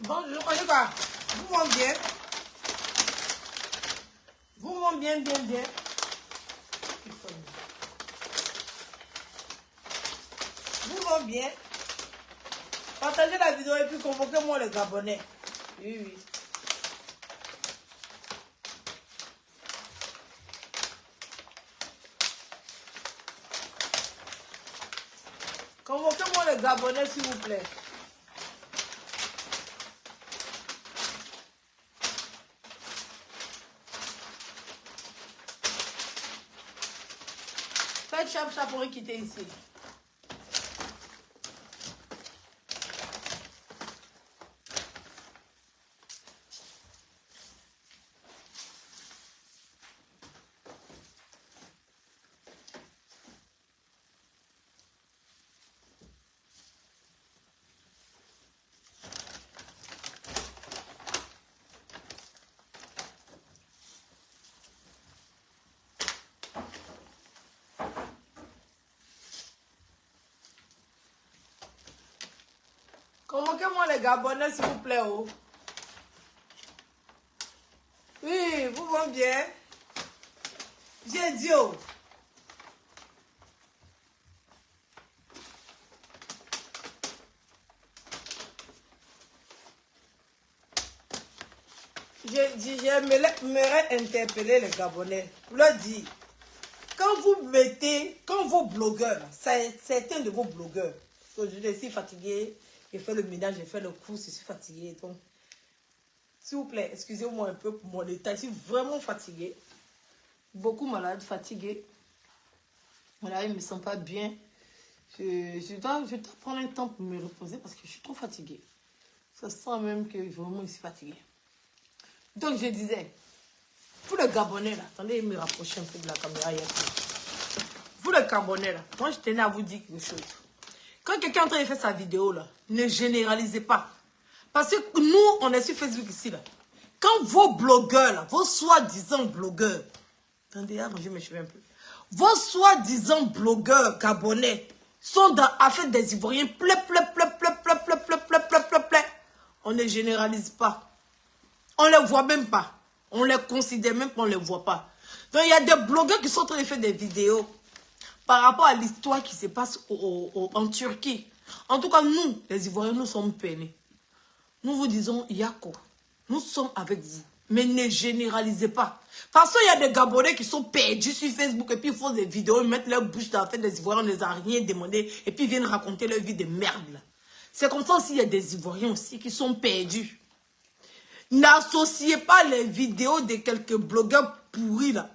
Bon, je connais pas. Vous m'en bien. Vous m'en bien. Vous m'en bien. Partagez la vidéo et puis convoquez-moi les Gabonais. Oui. Convoquez-moi les Gabonais, s'il vous plaît. Faites chap pour quitter ici. Convoquez-moi les Gabonais, s'il vous plaît. Oh. Oui, vous vont bien. J'ai dit oh. J'aimerais interpeller les Gabonais. Pour leur dire, quand vos blogueurs, certains de vos blogueurs, je suis fatiguée, j'ai fait le ménage, j'ai fait le course, je suis fatiguée. Donc, s'il vous plaît, excusez-moi un peu pour mon état. Je suis vraiment fatiguée. Beaucoup malade, fatiguée. Voilà, je ne me sens pas bien. Je dois prendre un temps pour me reposer parce que je suis trop fatiguée. Ça sent même que vraiment je suis fatiguée. Donc, je disais, pour les Gabonais, là, attendez, me rapprocher un peu de la caméra. Vous les Gabonais, là, moi, je tenais à vous dire quelque chose. Quand quelqu'un est en train de faire sa vidéo, là, ne généralisez pas. Parce que nous, on est sur Facebook ici, là. Quand vos blogueurs, là, vos soi-disant blogueurs, attendez, arrangez mes cheveux un peu. Vos soi-disant blogueurs gabonais sont dans l'affaire des Ivoiriens, on ne généralise pas. On ne les voit même pas. On les considère même pas, on ne les voit pas. Donc, il y a des blogueurs qui sont en train de faire des vidéos par rapport à l'histoire qui se passe en Turquie. En tout cas, nous, les Ivoiriens, nous sommes peinés. Nous vous disons, Yako, nous sommes avec vous. Mais ne généralisez pas. Parce qu'il y a des Gabonais qui sont perdus sur Facebook et puis ils font des vidéos, ils mettent leur bouche dans la fête des Ivoiriens, on ne les a rien demandé et puis ils viennent raconter leur vie de merde. C'est comme ça aussi, il y a des Ivoiriens aussi qui sont perdus. N'associez pas les vidéos de quelques blogueurs pourris là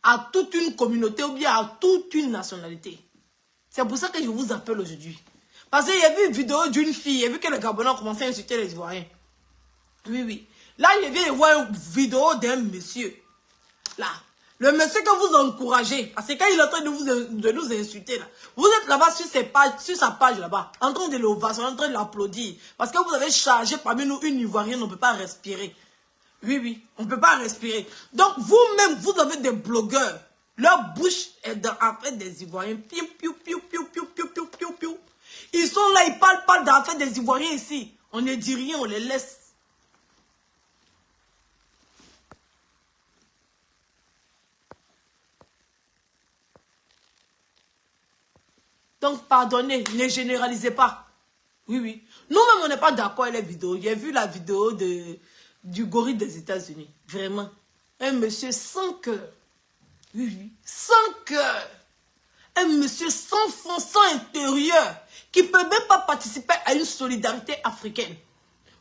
à toute une communauté ou bien à toute une nationalité. C'est pour ça que je vous appelle aujourd'hui. Parce qu'il y a vu une vidéo d'une fille, il y a vu que les Gabonais ont commencé à insulter les Ivoiriens. Oui. Là, il vient de voir une vidéo d'un monsieur. Là, le monsieur que vous encouragez, parce que quand il est en train de nous insulter, là, vous êtes là-bas sur sa page là-bas, en train de l'ovationner, en train de l'applaudir. Parce que vous avez chargé parmi nous une Ivoirienne, on ne peut pas respirer. Oui, on ne peut pas respirer. Donc, vous-même, vous avez des blogueurs. Leur bouche est dans l'affaire des Ivoiriens. Ils sont là, ils parlent dans l'affaire des Ivoiriens ici. On ne dit rien, on les laisse. Donc, pardonnez, ne généralisez pas. Oui. Nous-mêmes, on n'est pas d'accord avec les vidéos. J'ai vu la vidéo du gorille des États-Unis. Vraiment. Un monsieur sans cœur. Oui. Sans cœur. Un monsieur sans fond, sans intérieur. Qui ne peut même pas participer à une solidarité africaine.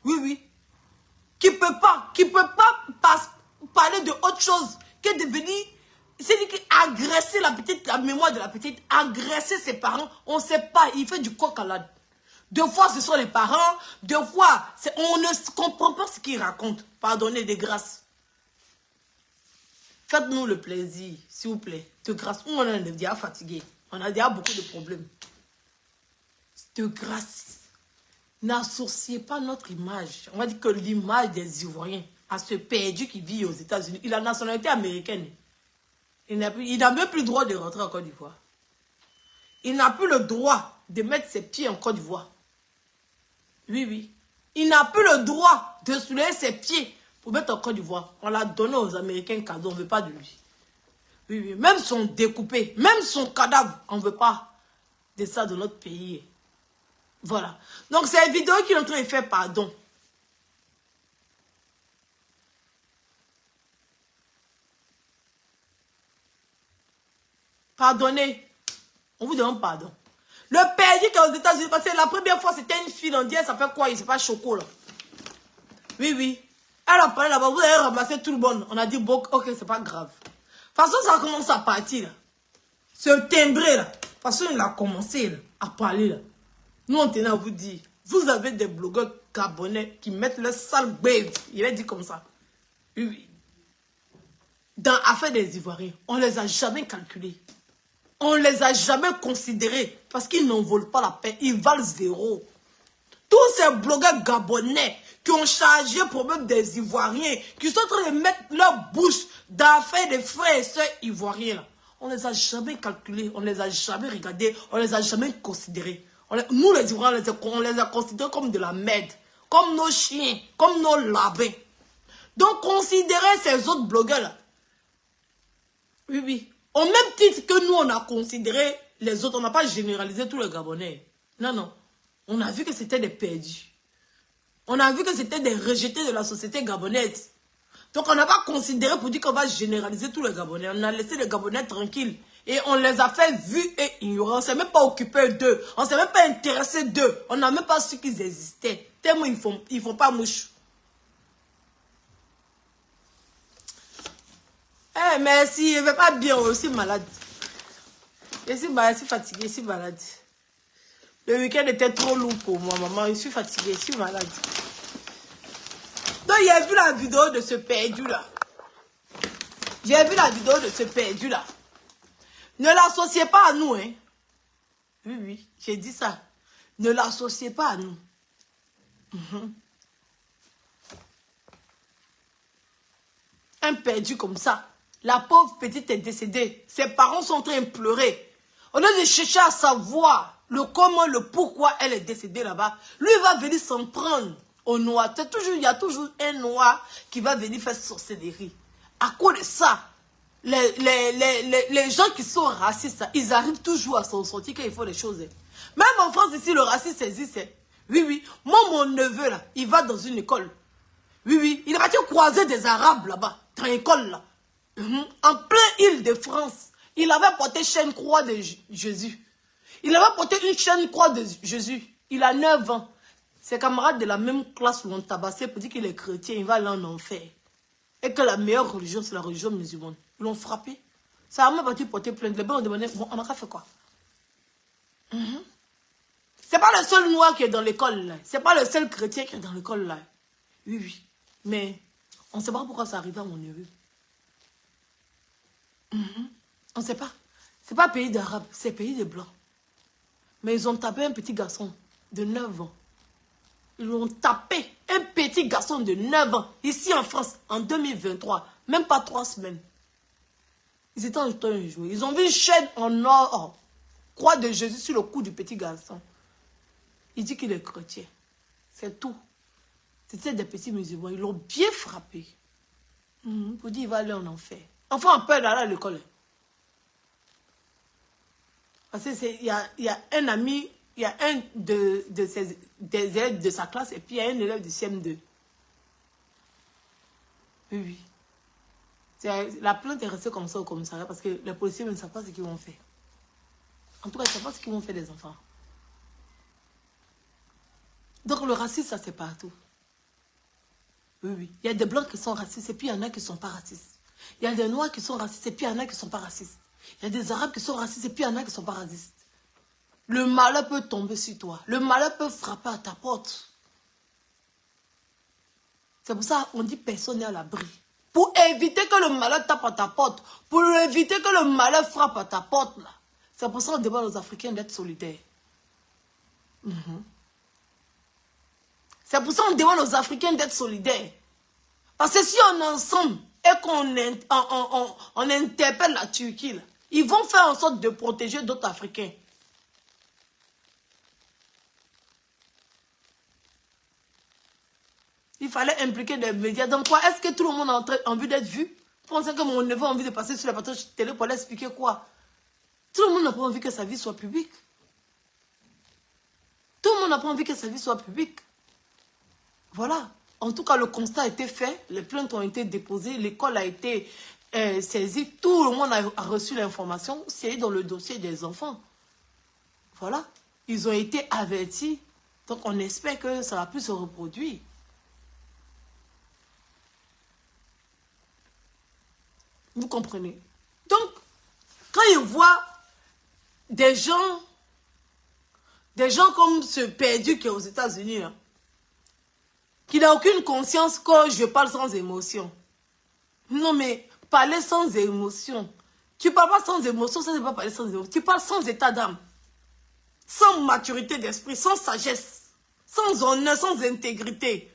Oui. Qui ne peut pas parler de autre chose que de venir... C'est lui qui a agressé la mémoire de la petite, agressé ses parents, on ne sait pas, il fait du coq à l'âne. Deux fois ce sont les parents, deux fois on ne comprend pas ce qu'il raconte. Pardonnez de grâce. Faites-nous le plaisir, s'il vous plaît. De grâce, on est déjà fatigué. On a déjà beaucoup de problèmes. De grâce, n'associez pas notre image. On va dire que l'image des Ivoiriens à ce perdu qui vit aux États-Unis. Il a la nationalité américaine. Il n'a même plus le droit de rentrer en Côte d'Ivoire. Il n'a plus le droit de mettre ses pieds en Côte d'Ivoire. Oui. Il n'a plus le droit de soulever ses pieds pour mettre en Côte d'Ivoire. On l'a donné aux Américains cadeau, on ne veut pas de lui. Oui, oui, même son découpé, même son cadavre, on ne veut pas de ça de notre pays. Voilà. Donc, c'est une vidéo qu'il est en train de faire pardon. Pardonnez. On vous demande pardon. Le perdu qui est aux États-Unis, parce que la première fois, c'était une fille indienne, ça fait quoi? Il ne sait pas Choco, là. Oui, oui. Elle a parlé là-bas, vous avez ramassé tout le monde. On a dit, bon, ok, c'est pas grave. De toute façon, ça commence à partir, là. Ce timbré, là. De toute façon, il a commencé, là, à parler, là. Nous, on tenait à vous dire, vous avez des blogueurs gabonais qui mettent le sale bave. Il a dit comme ça. Oui, oui. Dans l'affaire des Ivoiriens, on ne les a jamais calculés. On ne les a jamais considérés parce qu'ils n'en volent pas la paix. Ils valent zéro. Tous ces blogueurs gabonais qui ont chargé le problème des Ivoiriens, qui sont en train de mettre leur bouche dans l'affaire des frères et sœurs ivoiriens, là. On ne les a jamais calculés, on ne les a jamais regardés, on ne les a jamais considérés. Nous les Ivoiriens, on les a considérés comme de la merde, comme nos chiens, comme nos labins. Donc considérez ces autres blogueurs-là. Oui, oui. Au même titre que nous, on a considéré les autres, on n'a pas généralisé tous les Gabonais. Non, non. On a vu que c'était des perdus. On a vu que c'était des rejetés de la société gabonaise. Donc, on n'a pas considéré pour dire qu'on va généraliser tous les Gabonais. On a laissé les Gabonais tranquilles. Et on les a fait vus et ignorés. On ne s'est même pas occupé d'eux. On ne s'est même pas intéressé d'eux. On n'a même pas su qu'ils existaient. Tellement ils font pas mouche. Eh, merci, je ne vais pas bien, je suis malade. Je suis malade, je suis fatiguée, je suis malade. Le week-end était trop lourd pour moi, maman. Je suis fatiguée, je suis malade. Donc, j'ai vu la vidéo de ce perdu-là. J'ai vu la vidéo de ce perdu-là. Ne l'associez pas à nous, hein. Oui, oui, j'ai dit ça. Ne l'associez pas à nous. Un perdu comme ça. La pauvre petite est décédée. Ses parents sont en train de pleurer. Au lieu de chercher à savoir le comment, le pourquoi elle est décédée là-bas, lui va venir s'en prendre au noir. Il y a toujours un noir qui va venir faire sorcellerie. À cause de ça, les gens qui sont racistes, ils arrivent toujours à s'en sortir quand il faut des choses. Même en France ici, le racisme existe. Oui, oui. Moi, mon neveu là, il va dans une école. Oui, oui. Il va croiser des Arabes là-bas, dans l'école là. En plein Île-de-France, il avait porté chaîne croix de Jésus. Il avait porté une chaîne croix de Jésus. Il a 9 ans. Ses camarades de la même classe l'ont tabassé pour dire qu'il est chrétien, il va aller en enfer. Et que la meilleure religion, c'est la religion musulmane. Ils l'ont frappé. Ça a même parti porter plainte. Les gens ont demandé, bon, on a fait quoi? C'est pas le seul noir qui est dans l'école là. C'est pas le seul chrétien qui est dans l'école là. Oui, oui. Mais on ne sait pas pourquoi ça arrive à mon neveu. On ne sait pas. C'est pas pays d'Arabes, c'est pays de Blancs. Mais ils ont tapé un petit garçon de 9 ans. Ils ont tapé un petit garçon de 9 ans, ici en France, en 2023. Même pas 3 semaines. Ils étaient en train de jouer. Ils ont vu une chaîne en or, croix de Jésus sur le cou du petit garçon. Il dit qu'il est chrétien. C'est tout. C'était des petits musulmans. Ils l'ont bien frappé. Pour dire qu'il va aller en enfer. Enfant a peur d'aller à l'école. Parce qu'il y a un ami, il y a un des élèves de sa classe et puis il y a un élève du CM2. Oui, oui. La plainte est restée comme ça au commissariat parce que les policiers ne savent pas ce qu'ils vont faire. En tout cas, ils ne savent pas ce qu'ils vont faire des enfants. Donc le racisme, ça c'est partout. Oui, oui. Il y a des blancs qui sont racistes et puis il y en a qui ne sont pas racistes. Il y a des noirs qui sont racistes et puis il y en a qui ne sont pas racistes. Il y a des arabes qui sont racistes et puis il y en a qui ne sont pas racistes. Le malheur peut tomber sur toi. Le malheur peut frapper à ta porte. C'est pour ça qu'on dit personne n'est à l'abri. Pour éviter que le malheur tape à ta porte, pour éviter que le malheur frappe à ta porte, là. C'est pour ça qu'on demande aux Africains d'être solidaires. C'est pour ça qu'on demande aux Africains d'être solidaires. Parce que si on est ensemble et qu'on interpelle la Turquie, là, ils vont faire en sorte de protéger d'autres Africains. Il fallait impliquer des médias. Donc quoi? Est-ce que tout le monde a envie d'être vu? Vous pensez que mon neveu a envie de passer sur la plateau télé pour aller expliquer quoi? Tout le monde n'a pas envie que sa vie soit publique. Tout le monde n'a pas envie que sa vie soit publique. Voilà. En tout cas, le constat a été fait. Les plaintes ont été déposées. L'école a été saisie. Tout le monde a reçu l'information. C'est dans le dossier des enfants. Voilà. Ils ont été avertis. Donc, on espère que ça va plus se reproduire. Vous comprenez? Donc, quand ils voient des gens comme ce perdu qui est aux États-Unis, qui n'a aucune conscience que je parle sans émotion. Non, mais parler sans émotion. Tu ne parles pas sans émotion, ça ne veut pas parler sans émotion. Tu parles sans état d'âme, sans maturité d'esprit, sans sagesse, sans honneur, sans intégrité.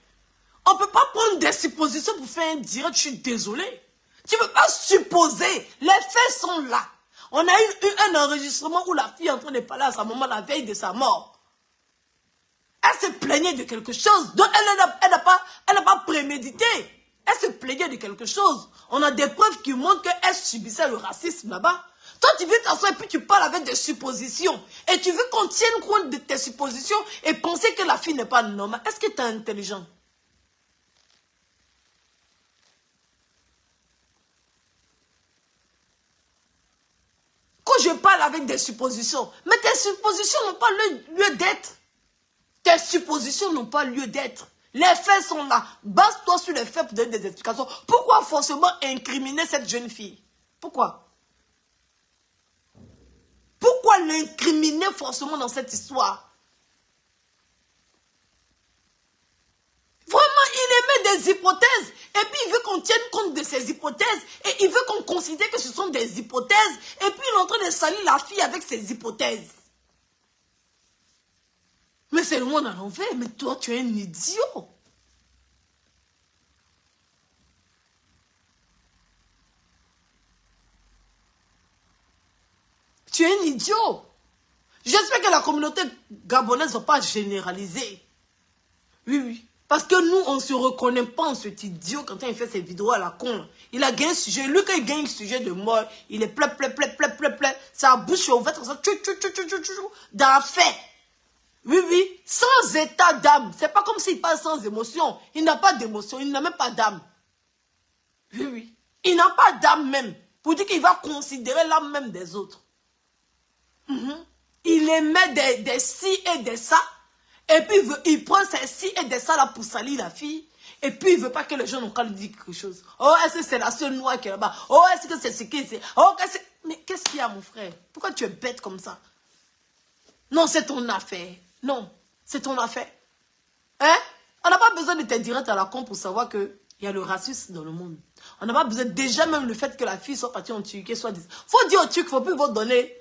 On ne peut pas prendre des suppositions pour faire un direct, je suis désolé. Tu ne peux pas supposer, les faits sont là. On a eu un enregistrement où la fille est en train de parler à sa maman la veille de sa mort. Elle se plaignait de quelque chose. Donc elle n'a pas prémédité. Elle se plaignait de quelque chose. On a des preuves qui montrent qu'elle subissait le racisme là-bas. Toi, tu viens t'asseoir et puis tu parles avec des suppositions. Et tu veux qu'on tienne compte de tes suppositions et penser que la fille n'est pas normale. Est-ce que tu es intelligent? Quand je parle avec des suppositions, mais tes suppositions n'ont pas lieu d'être. Tes suppositions n'ont pas lieu d'être. Les faits sont là. Base-toi sur les faits pour donner des explications. Pourquoi forcément incriminer cette jeune fille? Pourquoi? Pourquoi l'incriminer forcément dans cette histoire? Vraiment, il émet des hypothèses. Et puis, il veut qu'on tienne compte de ces hypothèses. Et il veut qu'on considère que ce sont des hypothèses. Et puis, il est en train de salir la fille avec ses hypothèses. Mais c'est le monde à l'envers. Mais toi, tu es un idiot. Tu es un idiot. J'espère que la communauté gabonaise ne va pas généraliser. Oui, oui. Parce que nous, on ne se reconnaît pas en cet idiot quand il fait ses vidéos à la con. Il a gagné un sujet. Lui, quand il gagne un sujet de mort, il est plein. Sa bouche est ouverte comme ça. Dans la fait. Oui, oui. Sans état d'âme. C'est pas comme s'il parle sans émotion. Il n'a pas d'émotion. Il n'a même pas d'âme. Oui, oui. Il n'a pas d'âme même. Pour dire qu'il va considérer l'âme même des autres. Il émet des si et des ça. Et puis, il prend ces si et des ça là pour salir la fille. Et puis, il ne veut pas que les gens n'ont qu'à lui dire quelque chose. Oh, est-ce que c'est la seule noire qui est là-bas? Oh, est-ce que c'est ce qui est... Oh, mais qu'est-ce qu'il y a, mon frère? Pourquoi tu es bête comme ça? Non, c'est ton affaire. Non, c'est ton affaire. Hein? On n'a pas besoin de te directs à la con pour savoir qu'il y a le racisme dans le monde. On n'a pas besoin... Déjà, même le fait que la fille soit partie en Turquie, soit... Faut dire aux Turcs, il ne faut plus vous donner...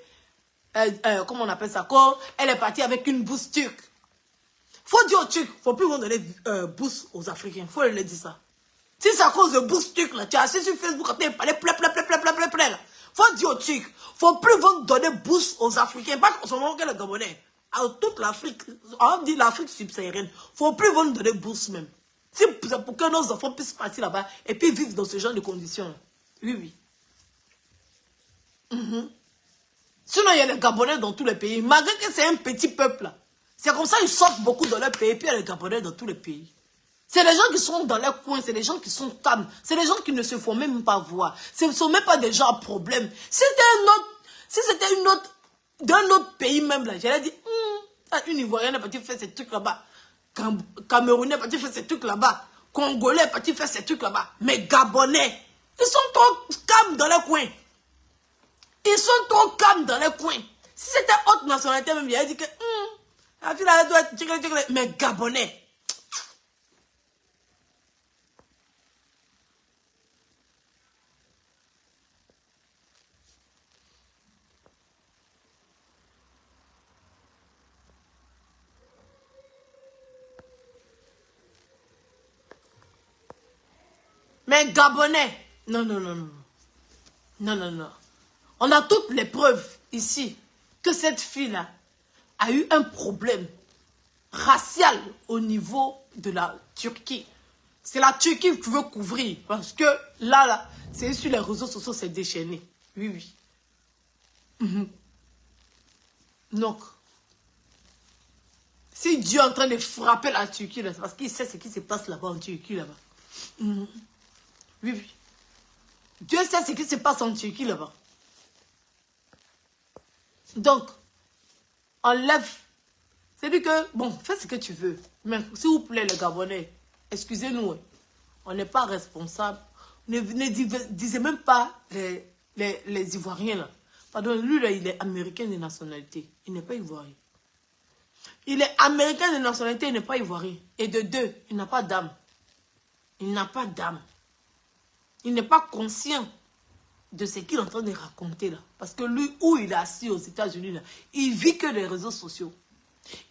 comment on appelle ça? Quand elle est partie avec une bourse turque. Faut dire aux Turcs, il ne faut plus vous donner bourse aux Africains. Il faut leur dire ça. Si c'est à cause de bourse turque, là, tu es assis sur Facebook, quand tu es parlé, plein. Faut dire aux Turcs, il ne faut plus vous donner bourse aux Africains. Pas seulement que les Gabonais. À toute l'Afrique, on dit l'Afrique subsaharienne, il ne faut plus vous donner bourse même. C'est pour que nos enfants puissent partir là-bas et puis vivre dans ce genre de conditions. Oui, oui. Sinon, il y a les Gabonais dans tous les pays. Malgré que c'est un petit peuple, là. C'est comme ça qu'ils sortent beaucoup dans leur pays. Et puis, il y a les Gabonais dans tous les pays. C'est les gens qui sont dans leur coin. C'est les gens qui sont calmes. C'est les gens qui ne se font même pas voir. Ce ne sont même pas des gens à problème. Si c'était une autre, d'un autre pays même, là, j'allais dire, une Ivoirienne est partie faire ces trucs là-bas. Camerounais est parti faire ces trucs là-bas. Congolais est parti faire ces trucs là-bas. Mais Gabonais, ils sont trop calmes dans leur coin. Ils sont trop calmes dans les coins. Si c'était autre nationalité, même, il a dit que la fille là doit être... Mais Gabonais. Mais Gabonais. Non. Non. On a toutes les preuves ici que cette fille-là a eu un problème racial au niveau de la Turquie. C'est la Turquie qui veut couvrir. Parce que là, c'est sur les réseaux sociaux, c'est déchaîné. Oui, oui. Donc, si Dieu est en train de frapper la Turquie, c'est parce qu'il sait ce qui se passe là-bas en Turquie, là-bas. Oui, oui. Dieu sait ce qui se passe en Turquie, là-bas. Donc, enlève. C'est dit que, bon, fais ce que tu veux. Mais s'il vous plaît, les Gabonais, excusez-nous, on n'est pas responsable. Ne disez même pas les Ivoiriens, là. Pardon, lui, là, il est américain de nationalité. Il n'est pas ivoirien. Il est américain de nationalité, il n'est pas ivoirien. Et de deux, il n'a pas d'âme. Il n'a pas d'âme. Il n'est pas conscient de ce qu'il est en train de raconter, là. Parce que lui, où il est assis aux États-Unis, là, il vit que des réseaux sociaux.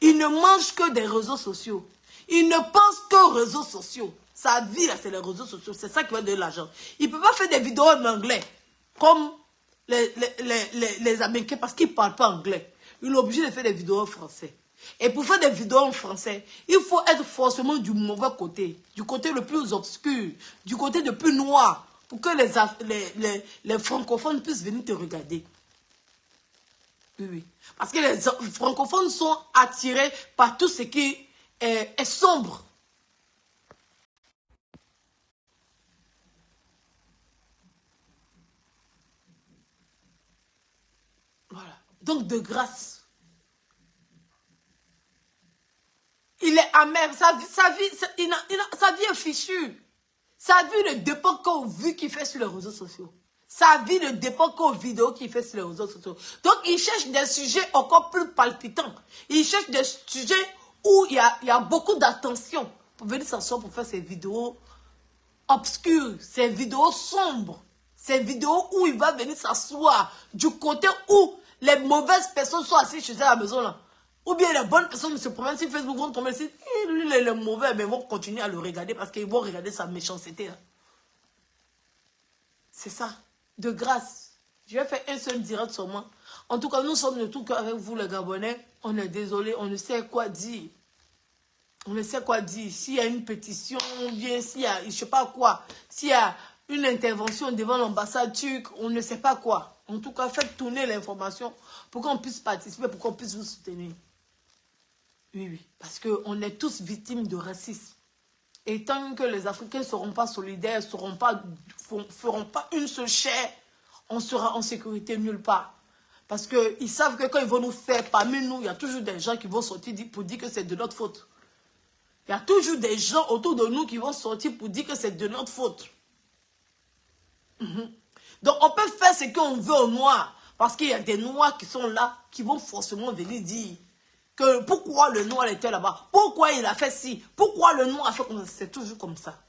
Il ne mange que des réseaux sociaux. Il ne pense qu'aux réseaux sociaux. Sa vie, là, c'est les réseaux sociaux. C'est ça qui va donner l'argent. Il ne peut pas faire des vidéos en anglais comme les Américains parce qu'ils ne parlent pas anglais. Il est obligé de faire des vidéos en français. Et pour faire des vidéos en français, il faut être forcément du mauvais côté. Du côté le plus obscur. Du côté le plus noir. Pour que les francophones puissent venir te regarder. Oui, oui. Parce que les francophones sont attirés par tout ce qui est sombre. Voilà. Donc, de grâce. Il est amer. Sa vie est fichue. Sa vie ne dépend qu'aux vues qu'il fait sur les réseaux sociaux. Sa vie ne dépend qu'aux vidéos qu'il fait sur les réseaux sociaux. Donc, il cherche des sujets encore plus palpitants. Il cherche des sujets où il y a beaucoup d'attention pour venir s'asseoir pour faire ces vidéos obscures, ces vidéos sombres, ces vidéos où il va venir s'asseoir du côté où les mauvaises personnes sont assises chez eux à la maison là. Ou bien les bonnes personnes se promènent sur Facebook, vont tomber ici, lui les mauvais, mais vont continuer à le regarder parce qu'ils vont regarder sa méchanceté. C'est ça. De grâce. Je vais faire un seul direct sur moi. En tout cas, nous sommes de tout cœur avec vous les Gabonais. On est désolé, on ne sait quoi dire. On ne sait quoi dire. S'il y a une pétition, bien s'il y a, je ne sais pas quoi, s'il y a une intervention devant l'ambassade turque, on ne sait pas quoi. En tout cas, faites tourner l'information pour qu'on puisse participer, pour qu'on puisse vous soutenir. Oui, oui. Parce qu'on est tous victimes de racisme. Et tant que les Africains ne seront pas solidaires, feront pas une seule chair, on sera en sécurité nulle part. Parce qu'ils savent que quand ils vont nous faire, parmi nous, il y a toujours des gens qui vont sortir pour dire que c'est de notre faute. Il y a toujours des gens autour de nous qui vont sortir pour dire que c'est de notre faute. Donc on peut faire ce qu'on veut aux Noirs. Parce qu'il y a des Noirs qui sont là, qui vont forcément venir dire que pourquoi le Noir était là-bas, pourquoi il a fait ci, pourquoi le Noir a fait comme ça. C'est toujours comme ça.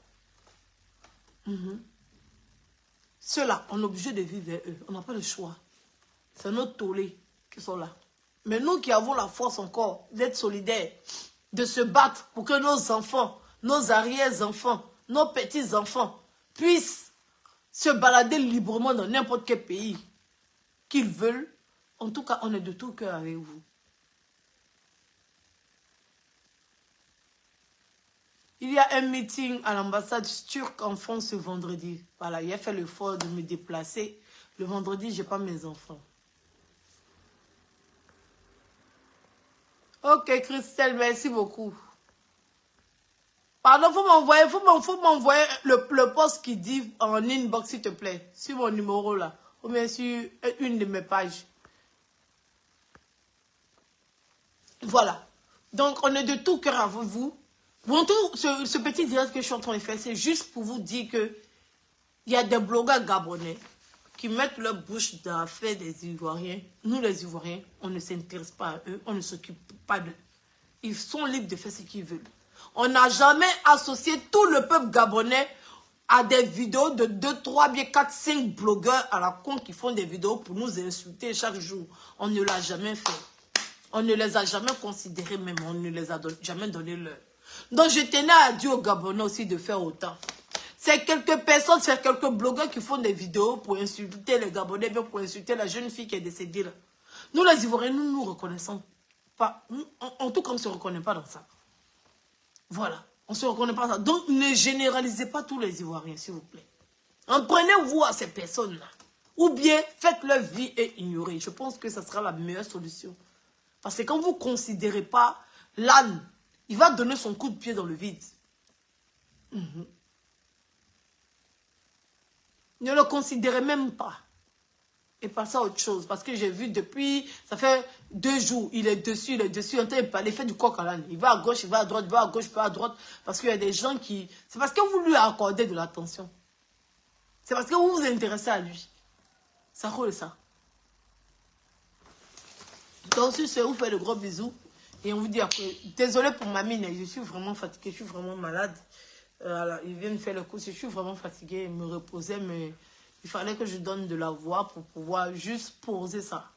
Ceux-là, on est obligé de vivre vers eux. On n'a pas le choix. C'est nos tollés qui sont là. Mais nous qui avons la force encore d'être solidaires, de se battre pour que nos enfants, nos arrière-enfants, nos petits-enfants puissent se balader librement dans n'importe quel pays qu'ils veulent. En tout cas, on est de tout cœur avec vous. Il y a un meeting à l'ambassade turque en France ce vendredi. Voilà, il a fait l'effort de me déplacer. Le vendredi, je n'ai pas mes enfants. Ok, Christelle, merci beaucoup. Pardon, faut m'envoyer le post qui dit en inbox, s'il te plaît, sur mon numéro là, ou bien sur une de mes pages. Voilà. Donc, on est de tout cœur avec vous. Bon, tout ce petit direct que je suis en train de faire, c'est juste pour vous dire que il y a des blogueurs gabonais qui mettent leur bouche dans l'affaire des Ivoiriens. Nous, les Ivoiriens, on ne s'intéresse pas à eux, on ne s'occupe pas d'eux. Ils sont libres de faire ce qu'ils veulent. On n'a jamais associé tout le peuple gabonais à des vidéos de 2, 3, bien 4, 5 blogueurs à la con qui font des vidéos pour nous insulter chaque jour. On ne l'a jamais fait. On ne les a jamais considérés même. On ne les a jamais donné l'heure. Donc je tenais à dire aux Gabonais aussi de faire autant. C'est quelques personnes, c'est quelques blogueurs qui font des vidéos pour insulter les Gabonais, pour insulter la jeune fille qui est décédée là. Nous les Ivoiriens, nous reconnaissons pas. En tout cas, on ne se reconnaît pas dans ça. Voilà. On ne se reconnaît pas ça. Donc, ne généralisez pas tous les Ivoiriens, s'il vous plaît. En prenez-vous à ces personnes-là. Ou bien, faites leur vie et ignorez. Je pense que ce sera la meilleure solution. Parce que quand vous ne considérez pas l'âne, il va donner son coup de pied dans le vide. Ne le considérez même pas. Et passez à autre chose. Parce que j'ai vu depuis, ça fait 2 jours, il est dessus. En train de parler, il fait du coq à l'âne. Il va à gauche, il va à droite, il va à gauche, il va à droite. Parce qu'il y a des gens qui... C'est parce que vous lui accordez de l'attention. C'est parce que vous vous intéressez à lui. Ça roule ça. Donc, sur ce, vous faites de gros bisous. Et on vous dit après, désolé pour ma mine, je suis vraiment fatiguée, je suis vraiment malade. Alors, il vient me faire le coup, je suis vraiment fatiguée, me reposer, mais il fallait que je donne de la voix pour pouvoir juste poser ça.